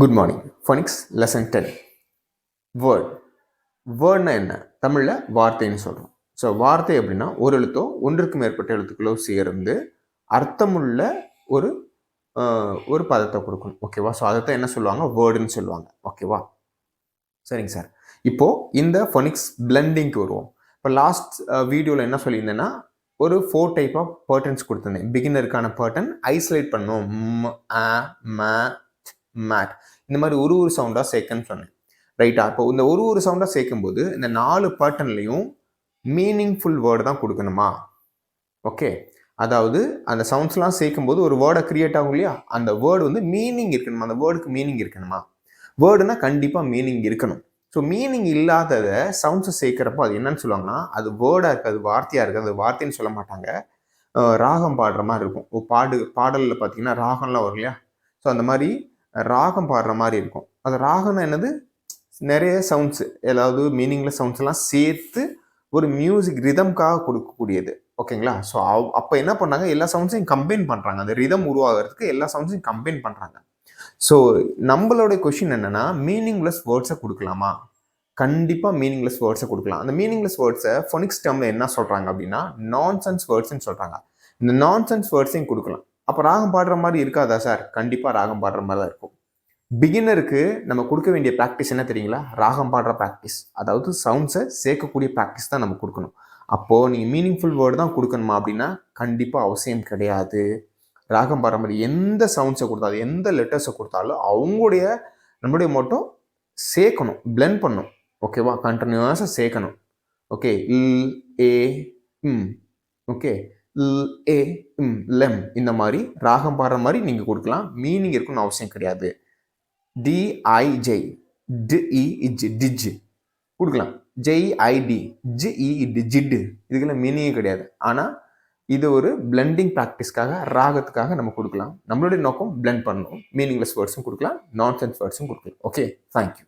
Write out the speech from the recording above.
Good morning. Phonics lesson 10. Word. வேர்ட்னா என்ன? தமிழில் வார்த்தைன்னு சொல்கிறோம். ஸோ வார்த்தை அப்படின்னா ஒரு எழுத்தோ ஒன்றுக்கு மேற்பட்ட எழுத்துக்களோ சேர்ந்து அர்த்தமுள்ள ஒரு ஒரு பதத்தை கொடுக்கணும். ஓகேவா? ஸோ அதைத்தான் என்ன சொல்லுவாங்க? வேர்டுன்னு சொல்லுவாங்க. ஓகேவா? சரிங்க சார். இப்போது இந்த ஃபோனிக்ஸ் பிளெண்டிங்க்கு வருவோம். இப்போ லாஸ்ட் வீடியோவில் என்ன சொல்லியிருந்தேன்னா ஒரு 4 டைப் ஆஃப் பேர்டன்ஸ் கொடுத்துருந்தேன். பிகினருக்கான பேர்டன் ஐசோலேட் பண்ணணும். மேட் இந்த மாதிரி ஒரு சவுண்டாக சேர்க்கன்னு சொன்னேன். ரைட்டா? இப்போ இந்த ஒரு சவுண்டாக சேர்க்கும்போது இந்த 4 பேட்டர்ன்லையும் மீனிங்ஃபுல் வேர்டு தான் கொடுக்கணுமா? ஓகே, அதாவது அந்த சவுண்ட்ஸ்லாம் சேர்க்கும்போது ஒரு வேர்டை கிரியேட் ஆகும் இல்லையா? அந்த வேர்டு வந்து மீனிங் இருக்கணுமா? அந்த வேர்டுக்கு மீனிங் இருக்கணுமா? வேர்டுனா கண்டிப்பாக மீனிங் இருக்கணும். ஸோ மீனிங் இல்லாததை சவுண்ட்ஸை சேர்க்குறப்போ அது என்னன்னு சொல்லுவாங்கன்னா, அது வேர்டாக இருக்காது, வார்த்தையாக இருக்காது. அது வார்த்தைன்னு சொல்ல மாட்டாங்க, ராகம் பாடுற மாதிரி இருக்கும். பாடலில் பார்த்தீங்கன்னா ராகம்லாம் வரும் இல்லையா? ஸோ அந்த மாதிரி ராகம் பாடுற மாதிரி இருக்கும். அது ராகம்னா என்னது? நிறைய சவுண்ட்ஸு, ஏதாவது மீனிங்லெஸ் சவுண்ட்ஸ் எல்லாம் சேர்த்து ஒரு மியூசிக் ரிதம்காக கொடுக்கக்கூடியது. ஓகேங்களா? ஸோ அப்போ என்ன பண்ணாங்க, எல்லா சவுண்ட்ஸையும் கம்பைன் பண்ணுறாங்க. அந்த ரிதம் உருவாகிறதுக்கு எல்லா சவுண்ட்ஸையும் கம்பைன் பண்ணுறாங்க. ஸோ நம்மளோட கொஷின் என்னன்னா, மீனிங்லெஸ் வேர்ட்ஸை கொடுக்கலாமா? கண்டிப்பாக மீனிங்லெஸ் வேர்ட்ஸை கொடுக்கலாம். அந்த மீனிங்லெஸ் வேர்ட்ஸை ஃபோனிக்ஸ் டேர்மில் என்ன சொல்கிறாங்க அப்படின்னா நான்சென்ஸ் வேர்ட்ஸ்ன்னு சொல்கிறாங்க. இந்த நான்சென்ஸ் வேர்ட்ஸையும் கொடுக்கலாம். அப்போ ராகம் பாடுற மாதிரி இருக்காதா சார்? கண்டிப்பாக ராகம் பாடுற மாதிரி தான் இருக்கும். பிகினருக்கு நம்ம கொடுக்க வேண்டிய ப்ராக்டிஸ் என்ன தெரியுங்களா? ராகம் பாடுற ப்ராக்டிஸ், அதாவது சவுண்ட்ஸை சேர்க்கக்கூடிய ப்ராக்டிஸ் தான் நம்ம கொடுக்கணும். அப்போது நீங்கள் மீனிங்ஃபுல் வேர்டு தான் கொடுக்கணுமா அப்படின்னா கண்டிப்பாக அவசியம் கிடையாது. ராகம் பாடுற மாதிரி எந்த சவுண்ட்ஸை கொடுத்தாலும் எந்த லெட்டர்ஸை கொடுத்தாலும் அவங்களுடைய நம்மளுடைய மட்டும் சேர்க்கணும், பிளெண்ட் பண்ணணும். ஓகேவா? கண்டினியூஸாக சேர்க்கணும். ஓகே, இல் ஏ ம், ஓகே, இல் ஏ ம் லெம், இந்த மாதிரி ராகம் பாடுற மாதிரி நீங்கள் கொடுக்கலாம். மீனிங் இருக்குன்னு அவசியம் கிடையாது. டிஐஜே டிஜ் கொடுக்கலாம். ஜெய்ஐடி ஜிஇ இதுக்கெல்லாம் மீனிங்கே கிடையாது. ஆனால் இது ஒரு பிளெண்டிங் ப்ராக்டிஸ்க்காக, ராகத்துக்காக நம்ம கொடுக்கலாம். நம்மளுடைய நோக்கம் பிளெண்ட் பண்ணணும். மீனிங்லெஸ் வேர்ட்ஸும் கொடுக்கலாம், நான்சென்ஸ் வேர்ட்ஸும் கொடுக்கலாம். Okay, thank you.